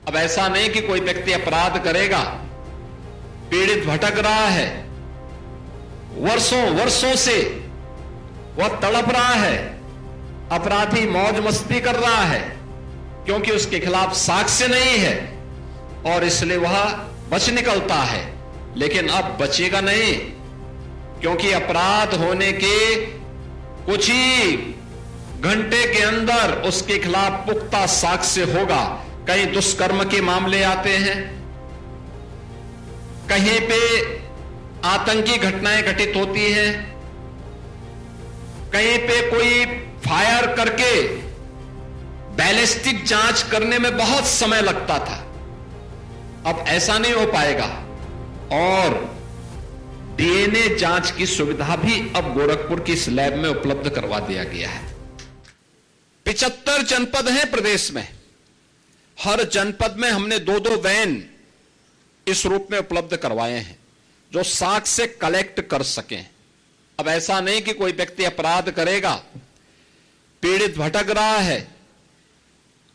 अब ऐसा नहीं कि कोई व्यक्ति अपराध करेगा, पीड़ित भटक रहा है, वर्षों वर्षों से वह तड़प रहा है, अपराधी मौज मस्ती कर रहा है क्योंकि उसके खिलाफ साक्ष्य नहीं है और इसलिए वह बच निकलता है, लेकिन अब बचेगा नहीं क्योंकि अपराध होने के कुछ ही घंटे के अंदर उसके खिलाफ पुख्ता साक्ष्य होगा। कहीं दुष्कर्म के मामले आते हैं, कहीं पे आतंकी घटनाएं घटित होती हैं, कहीं पे कोई फायर करके बैलिस्टिक जांच करने में बहुत समय लगता था। अब ऐसा नहीं हो पाएगा और डीएनए जांच की सुविधा भी अब गोरखपुर की इस लैब में उपलब्ध करवा दिया गया है। 75 जनपद हैं प्रदेश में, हर जनपद में हमने 2-2 वैन इस रूप में उपलब्ध करवाए हैं जो साक्ष्य कलेक्ट कर सकें। अब ऐसा नहीं कि कोई व्यक्ति अपराध करेगा, पीड़ित भटक रहा है,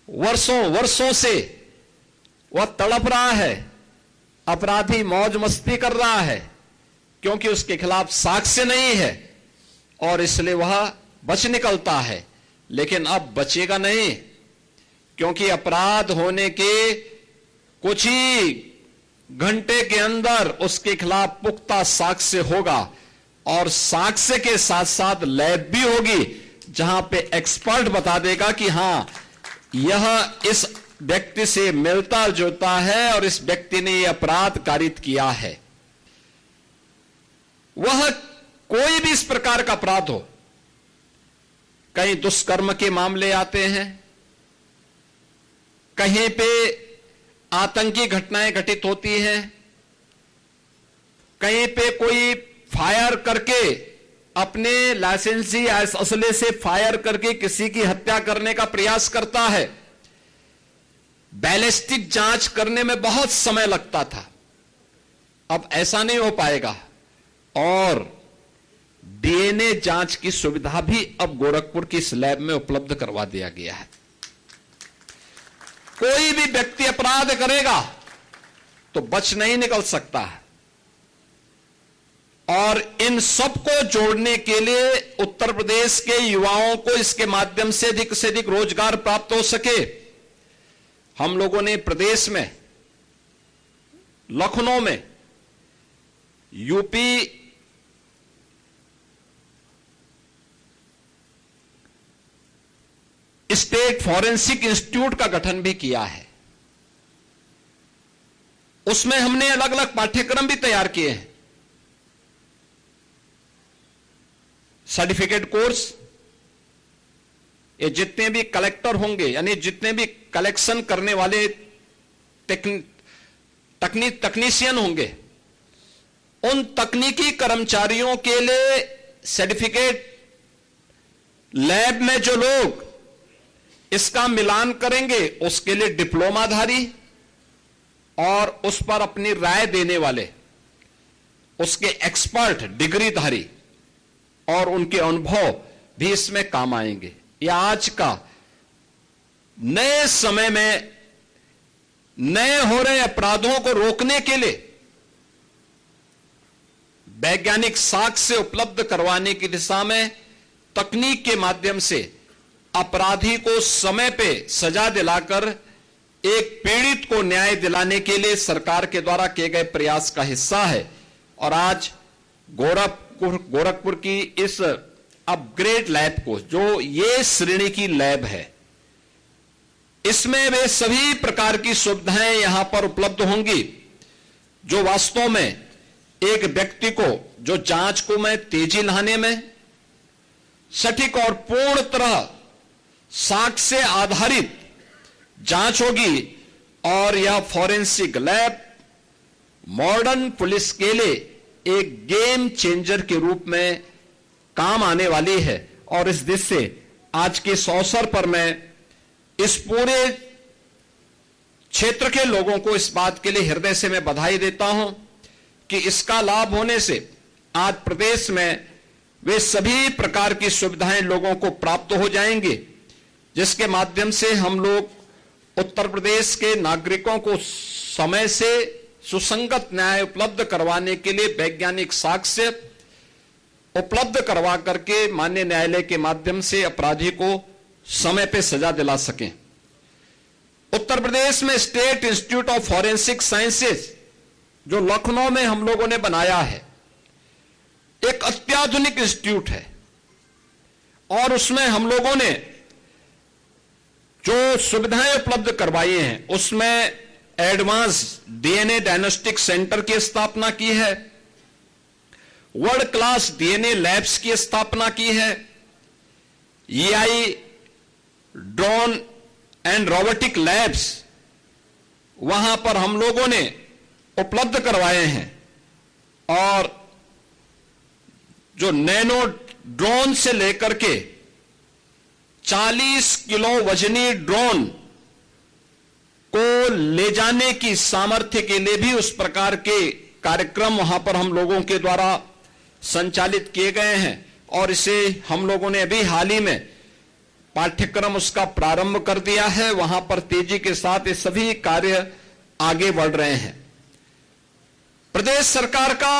वर्षों वर्षों से वह तड़प रहा है, अपराधी मौज मस्ती कर रहा है क्योंकि उसके खिलाफ साक्ष्य नहीं है और इसलिए वह बच निकलता है, लेकिन अब बचेगा नहीं क्योंकि अपराध होने के कुछ ही घंटे के अंदर उसके खिलाफ पुख्ता साक्ष्य होगा और साक्ष्य के साथ साथ लैब भी होगी जहां पे एक्सपर्ट बता देगा कि हां यह इस व्यक्ति से मिलता जुलता है और इस व्यक्ति ने यह अपराध कारित किया है। वह कोई भी इस प्रकार का अपराध हो, कहीं दुष्कर्म के मामले आते हैं, कहीं पे आतंकी घटनाएं घटित होती हैं, कहीं पे कोई फायर करके अपने लाइसेंसी असले से फायर करके किसी की हत्या करने का प्रयास करता है, बैलिस्टिक जांच करने में बहुत समय लगता था। अब ऐसा नहीं हो पाएगा और डीएनए जांच की सुविधा भी अब गोरखपुर की इस लैब में उपलब्ध करवा दिया गया है। कोई भी व्यक्ति अपराध करेगा तो बच नहीं निकल सकता है और इन सबको जोड़ने के लिए उत्तर प्रदेश के युवाओं को इसके माध्यम से अधिक रोजगार प्राप्त हो सके, हम लोगों ने प्रदेश में लखनऊ में यूपी स्टेट फॉरेंसिक इंस्टीट्यूट का गठन भी किया है। उसमें हमने अलग अलग पाठ्यक्रम भी तैयार किए हैं, सर्टिफिकेट कोर्स। ये जितने भी कलेक्टर होंगे यानी जितने भी कलेक्शन करने वाले तकनीशियन होंगे, उन तकनीकी कर्मचारियों के लिए सर्टिफिकेट लैब में जो लोग इसका मिलान करेंगे उसके लिए डिप्लोमाधारी और उस पर अपनी राय देने वाले उसके एक्सपर्ट डिग्रीधारी और उनके अनुभव भी इसमें काम आएंगे। यह आज का नए समय में नए हो रहे अपराधों को रोकने के लिए वैज्ञानिक साक्ष्य उपलब्ध करवाने की दिशा में तकनीक के माध्यम से अपराधी को समय पे सजा दिलाकर एक पीड़ित को न्याय दिलाने के लिए सरकार के द्वारा किए गए प्रयास का हिस्सा है। और आज गोरखपुर की इस अपग्रेड लैब को, जो ये श्रेणी की लैब है, इसमें वे सभी प्रकार की सुविधाएं यहां पर उपलब्ध होंगी जो वास्तव में एक व्यक्ति को, जो जांच को में तेजी लाने में, सटीक और पूर्ण तरह साक्ष्य आधारित जांच होगी और यह फॉरेंसिक लैब मॉडर्न पुलिस के लिए एक गेम चेंजर के रूप में काम आने वाली है। और इस दिशा से आज के इस अवसर पर मैं इस पूरे क्षेत्र के लोगों को इस बात के लिए हृदय से मैं बधाई देता हूं कि इसका लाभ होने से आज प्रदेश में वे सभी प्रकार की सुविधाएं लोगों को प्राप्त हो जाएंगी, जिसके माध्यम से हम लोग उत्तर प्रदेश के नागरिकों को समय से सुसंगत न्याय उपलब्ध करवाने के लिए वैज्ञानिक साक्ष्य उपलब्ध करवा करके माननीय न्यायालय के माध्यम से अपराधी को समय पे सजा दिला सकें। उत्तर प्रदेश में state institute of forensic sciences जो लखनऊ में हम लोगों ने बनाया है, एक अत्याधुनिक इंस्टीट्यूट है और उसमें हम लोगों ने जो सुविधाएं उपलब्ध करवाई हैं उसमें एडवांस डीएनए डायग्नोस्टिक सेंटर की स्थापना की है, वर्ल्ड क्लास डीएनए लैब्स की स्थापना की है, EI drone and robotic labs वहां पर हम लोगों ने उपलब्ध करवाए हैं और जो नैनो ड्रोन से लेकर के 40 किलो वजनी ड्रोन को ले जाने की सामर्थ्य के लिए भी उस प्रकार के कार्यक्रम वहां पर हम लोगों के द्वारा संचालित किए गए हैं और इसे हम लोगों ने अभी हाल ही में पाठ्यक्रम उसका प्रारंभ कर दिया है। वहां पर तेजी के साथ ये सभी कार्य आगे बढ़ रहे हैं। प्रदेश सरकार का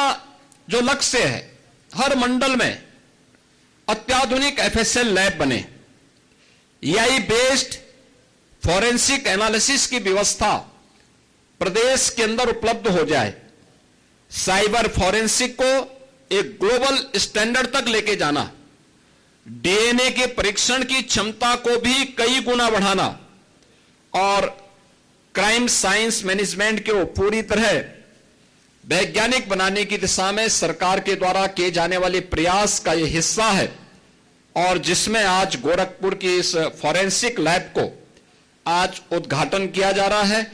जो लक्ष्य है, हर मंडल में अत्याधुनिक एफएसएल लैब बने, एआई बेस्ड फॉरेंसिक एनालिसिस की व्यवस्था प्रदेश के अंदर उपलब्ध हो जाए, साइबर फॉरेंसिक को एक ग्लोबल स्टैंडर्ड तक लेके जाना, डीएनए के परीक्षण की क्षमता को भी कई गुना बढ़ाना और क्राइम साइंस मैनेजमेंट को पूरी तरह वैज्ञानिक बनाने की दिशा में सरकार के द्वारा किए जाने वाले प्रयास का यह हिस्सा है और जिसमें आज गोरखपुर की इस फॉरेंसिक लैब को आज उद्घाटन किया जा रहा है।